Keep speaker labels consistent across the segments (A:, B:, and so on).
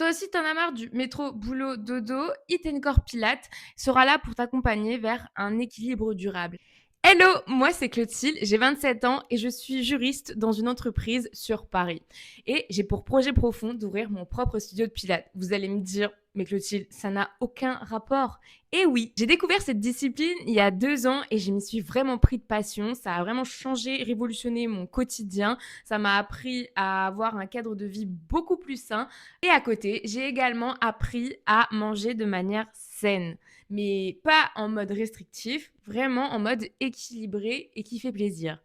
A: Toi aussi, t'en as marre du métro, boulot, dodo, Eat Core Pilates sera là pour t'accompagner vers un équilibre durable. Hello, moi c'est Clotilde, j'ai 27 ans et je suis juriste dans une entreprise sur Paris. Et j'ai pour projet profond d'ouvrir mon propre studio de Pilates. Vous allez me dire, mais Clotilde, ça n'a aucun rapport. Et oui, j'ai découvert cette discipline il y a 2 ans et je m'y suis vraiment pris de passion. Ça a vraiment changé, révolutionné mon quotidien. Ça m'a appris à avoir un cadre de vie beaucoup plus sain. Et à côté, j'ai également appris à manger de manière saine, mais pas en mode restrictif, vraiment en mode équilibré et qui fait plaisir.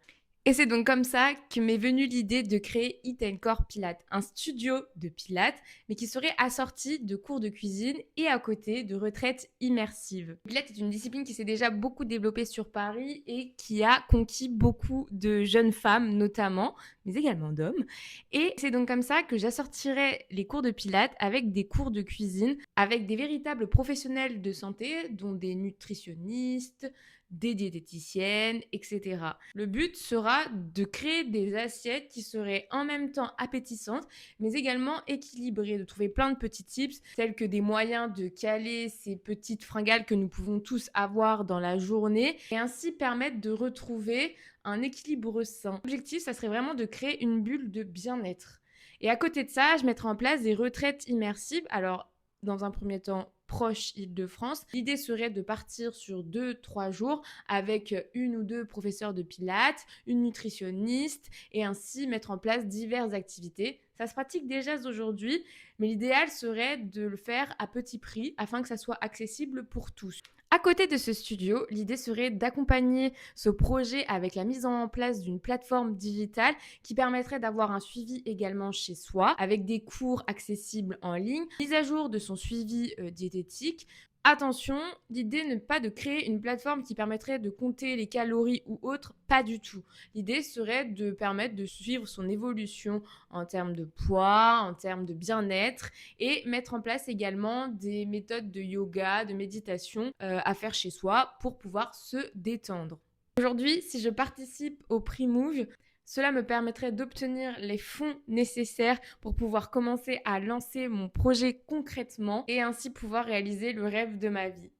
A: Et c'est donc comme ça que m'est venue l'idée de créer Eat Core Pilates, un studio de pilates, mais qui serait assorti de cours de cuisine et à côté de retraites immersives. Le Pilates est une discipline qui s'est déjà beaucoup développée sur Paris et qui a conquis beaucoup de jeunes femmes notamment, mais également d'hommes. Et c'est donc comme ça que j'assortirai les cours de pilates avec des cours de cuisine, avec des véritables professionnels de santé, dont des nutritionnistes, des diététiciennes, etc. Le but sera de créer des assiettes qui seraient en même temps appétissantes, mais également équilibrées, de trouver plein de petits tips, tels que des moyens de caler ces petites fringales que nous pouvons tous avoir dans la journée, et ainsi permettre de retrouver un équilibre sain. L'objectif, ça serait vraiment de créer une bulle de bien-être. Et à côté de ça, je mettrai en place des retraites immersives. Alors, dans un premier temps, proche Île-de-France. L'idée serait de partir sur 2-3 jours avec une ou deux professeurs de pilates, une nutritionniste et ainsi mettre en place diverses activités. Ça se pratique déjà aujourd'hui, mais l'idéal serait de le faire à petit prix afin que ça soit accessible pour tous. À côté de ce studio, l'idée serait d'accompagner ce projet avec la mise en place d'une plateforme digitale qui permettrait d'avoir un suivi également chez soi avec des cours accessibles en ligne, mise à jour de son suivi diététique. Attention, l'idée n'est pas de créer une plateforme qui permettrait de compter les calories ou autres, pas du tout. L'idée serait de permettre de suivre son évolution en termes de poids, en termes de bien-être et mettre en place également des méthodes de yoga, de méditation à faire chez soi pour pouvoir se détendre. Aujourd'hui, si je participe au prix Move, cela me permettrait d'obtenir les fonds nécessaires pour pouvoir commencer à lancer mon projet concrètement et ainsi pouvoir réaliser le rêve de ma vie.